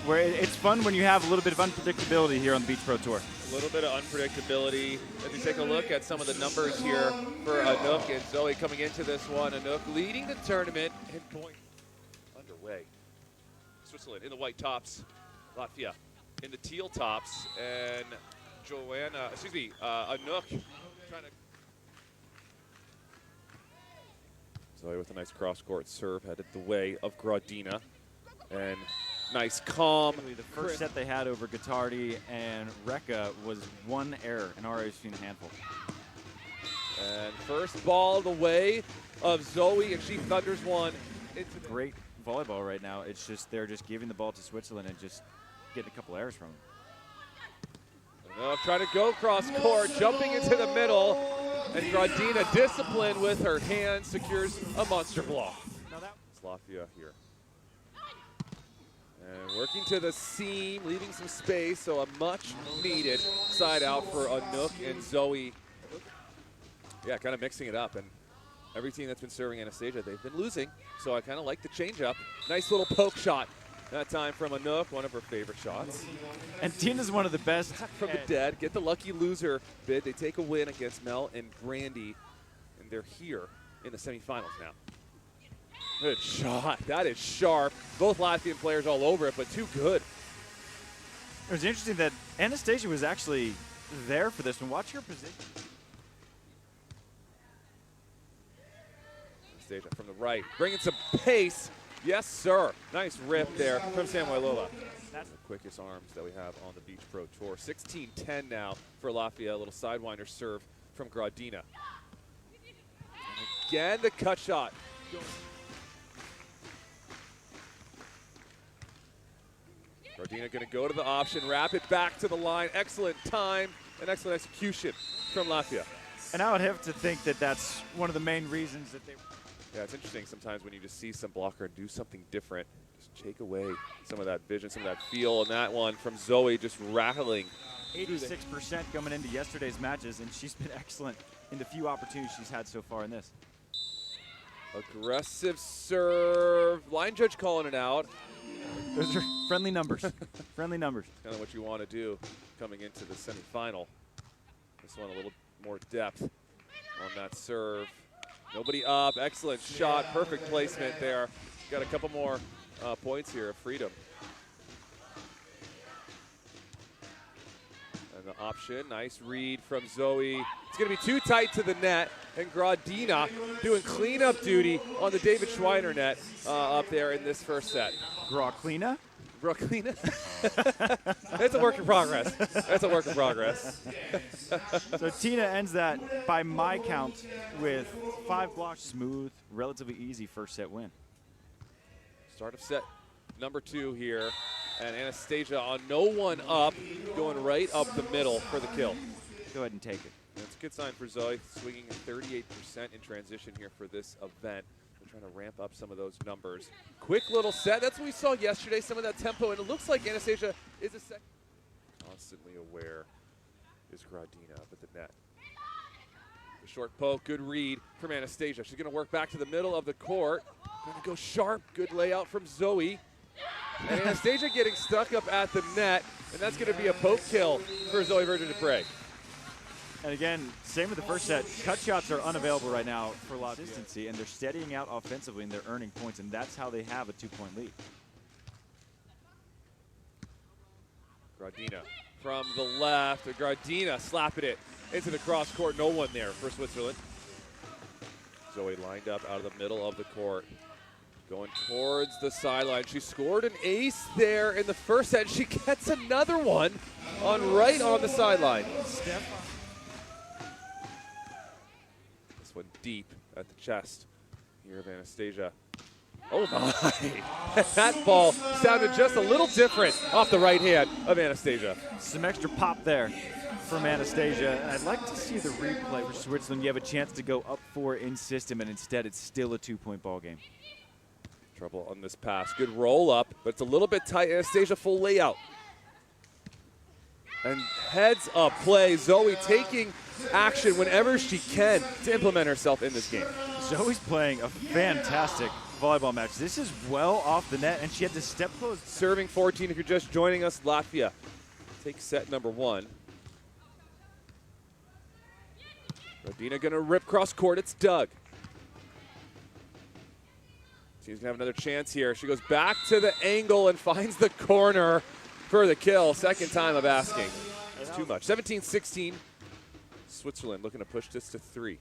where it's fun when you have a little bit of unpredictability here on the Beach Pro Tour. A little bit of unpredictability. If you take a look at some of the numbers here for Anouk and Zoe coming into this one, Anouk leading the tournament in points underway. Switzerland in the white tops, Latvia in the teal tops, and Anouk trying to. Zoe with a nice cross-court serve headed the way of Gradina, and nice calm. The first set they had over Guittardi and Rekka was one error, and already seen a handful. And first ball the way of Zoe, and she thunders one into the great volleyball right now. It's just they're just giving the ball to Switzerland and just getting a couple errors from them. Trying to go cross court, jumping into the middle, and Gradina, disciplined with her hands, secures a monster block. Now that Latvia here. And working to the seam, leaving some space, so a much needed side out for Anouk and Zoe. Yeah, kind of mixing it up, and every team that's been serving Anastasija, they've been losing, so I kind of like the change up. Nice little poke shot that time from Anouk, one of her favorite shots. And Tina's one of the best. From the dead, get the lucky loser bid. They take a win against Mel and Grandy, and they're here in the semifinals now. Good shot. That is sharp. Both Latvian players all over it, but too good. It was interesting that Anastasija was actually there for this one. Watch her position. Anastasija from the right, bringing some pace. Yes, sir. Nice rip there from Samuelova. That's the quickest arms that we have on the Beach Pro Tour. 16-10 now for Latvia. A little sidewinder serve from Gradina. And again, the cut shot. Gradina going to go to the option, wrap it back to the line. Excellent time and excellent execution from Latvia. And I would have to think that that's one of the main reasons that they. Yeah, it's interesting sometimes when you just see some blocker do something different, just take away some of that vision, some of that feel, and that one from Zoe just rattling. 86% coming into yesterday's matches, and she's been excellent in the few opportunities she's had so far in this. Aggressive serve. Line judge calling it out. Those are friendly numbers. Friendly numbers. Kind of what you want to do coming into the semifinal. This one a little more depth on that serve. Nobody up. Excellent shot. Perfect placement there. Got a couple more points here of freedom. And the option. Nice read from Zoe. It's going to be too tight to the net. And Gradina doing cleanup duty on the David Schweiner net up there in this first set. Gradina? Gradina? It's a work in progress. That's a work in progress. So Tina ends that, by my count, with 5 blocks. Smooth, relatively easy first set win. Start of set number 2 here. And Anastasija on no one up, going right up the middle for the kill. Go ahead and take it. That's a good sign for Zoe, swinging at 38% in transition here for this event. We're trying to ramp up some of those numbers. Quick little set. That's what we saw yesterday, some of that tempo, and it looks like Anastasija is a second. Constantly aware is Gradina up at the net. The short poke, good read from Anastasija. She's going to work back to the middle of the court. Going to go sharp, good layout from Zoe. And Anastasija getting stuck up at the net, and that's going to be a poke kill for Zoe Virgin de Prey. And again, same with the first set. Cut shots are unavailable right now for a lot of consistency, and they're steadying out offensively, and they're earning points, and that's how they have a 2-point lead. Gradina from the left. Gradina slapping it into the cross court. No one there for Switzerland. Zoe lined up out of the middle of the court. Going towards the sideline. She scored an ace there in the first set. She gets another one right on the sideline. This one deep at the chest here of Anastasija. Oh my! That ball sounded just a little different off the right hand of Anastasija. Some extra pop there from Anastasija. And I'd like to see the replay for Switzerland. You have a chance to go up 4 in system, and instead it's still a 2-point ball game. Trouble on this pass. Good roll up, but it's a little bit tight. Anastasija full layout. And heads up play. Zoe taking action whenever she can to implement herself in this game. Zoe's playing a fantastic volleyball match. This is well off the net, and she had to step close. Serving 14 if you're just joining us, Latvia takes set number 1. Rodina gonna rip cross court, it's Doug. She's gonna have another chance here. She goes back to the angle and finds the corner for the kill. Second time of asking. That's too much. 17-16. Switzerland looking to push this to 3.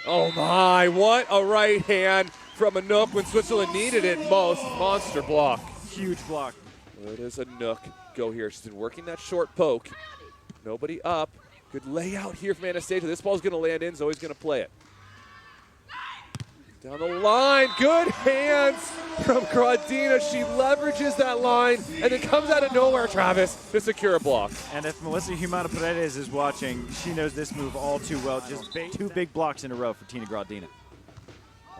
Oh my, what a right hand from Anouk when Switzerland needed it most. Monster block. Huge block. Where does Anouk go here? She's been working that short poke. Nobody up. Good layout here from Anastasija. This ball's gonna land in, Zoe's gonna play it. Down the line, good hands from Gradina. She leverages that line and then comes out of nowhere, Travis, to secure a block. And if Melissa Humana Paredes is watching, she knows this move all too well. Just 2 big blocks in a row for Tina Gradina.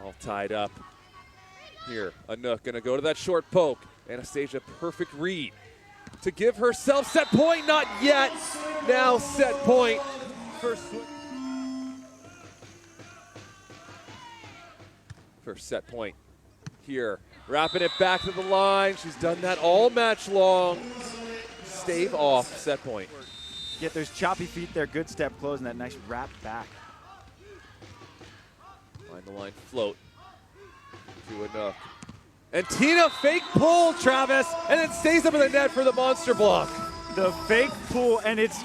All tied up. Here, Anouk gonna go to that short poke. Anastasija, perfect read to give herself set point, not yet. Now set point for First set point here. Wrapping it back to the line. She's done that all match long. Stave off, set point. Get those choppy feet there, good step close, and that nice wrap back. Line the line float to Anouk. And Tina fake pull, Travis, and it stays up in the net for the monster block. The fake pull, and it's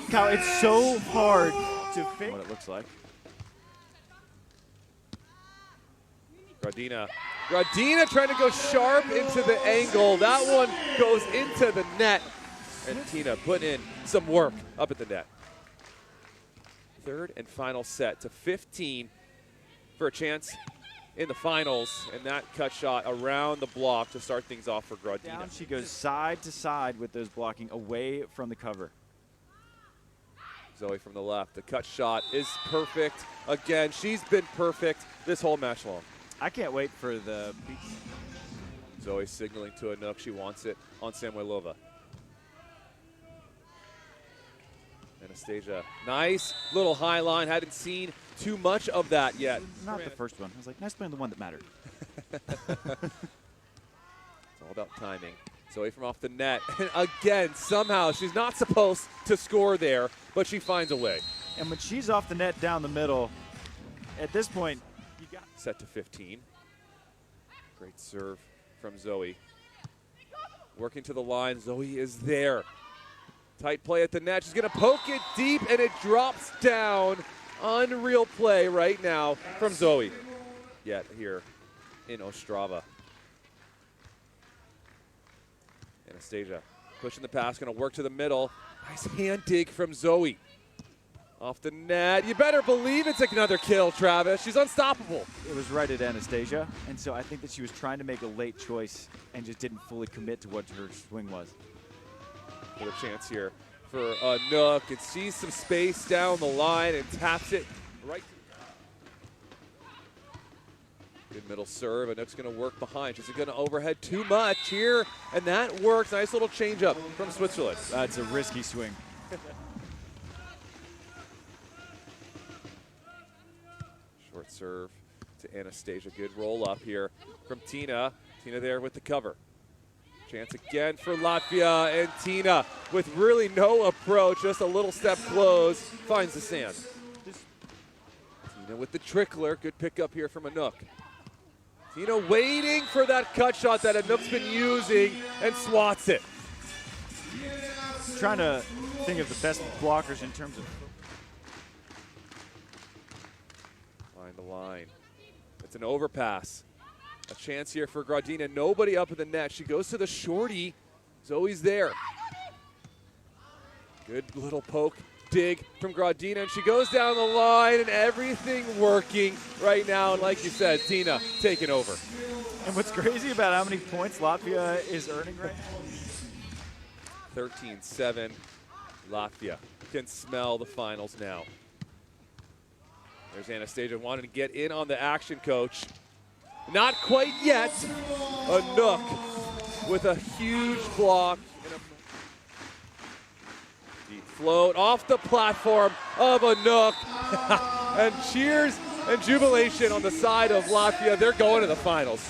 so hard to fake. What it looks like. Gradina trying to go sharp into the angle. That one goes into the net. And Tina putting in some work up at the net. Third and final set to 15 for a chance in the finals. And that cut shot around the block to start things off for Gradina. Down she goes side to side with those blocking away from the cover. Zoe from the left. The cut shot is perfect. Again, she's been perfect this whole match long. I can't wait for the... Zoe signaling to Anouk she wants it on Samuelova. Anastasija, nice little high line. Hadn't seen too much of that yet. Not the first one. I was like, nice playing the one that mattered. It's all about timing. Zoe from off the net. And again, somehow she's not supposed to score there, but she finds a way. And when she's off the net down the middle, at this point, you got... Set to 15. Great serve from Zoe. Working to the line, Zoe is there. Tight play at the net. She's going to poke it deep, and it drops down. Unreal play right now from Zoe. Yet here in Ostrava. Anastasija pushing the pass, going to work to the middle. Nice hand dig from Zoe. Off the net. You better believe it's another kill, Travis. She's unstoppable. It was right at Anastasija, and so I think that she was trying to make a late choice and just didn't fully commit to what her swing was. For a chance here for Anouk. It sees some space down the line and taps it right. Good middle serve. Anouk's going to work behind. She's going to overhead too much here, and that works. Nice little changeup from Switzerland. That's a risky swing. Short serve to Anastasija. Good roll up here from Tina. Tina there with the cover. Chance again for Latvia, and Tina with really no approach, just a little step close, finds the sand. Tina with the trickler. Good pickup here from Anouk. Tina waiting for that cut shot that Anouk's been using and swats it. Trying to think of the best blockers in terms of... Find the line. It's an overpass. A chance here for Gradina. Nobody up in the net. She goes to the shorty. Zoe's there. Good little poke dig from Gradina, and she goes down the line, and everything working right now. And like you said, Tina taking over. And what's crazy about how many points Latvia is earning right now? 13-7. Latvia can smell the finals now. There's Anastasija wanting to get in on the action, coach. Not quite yet. Anouk with a huge block. And a deep float off the platform of Anouk. And cheers and jubilation on the side of Latvia. They're going to the finals.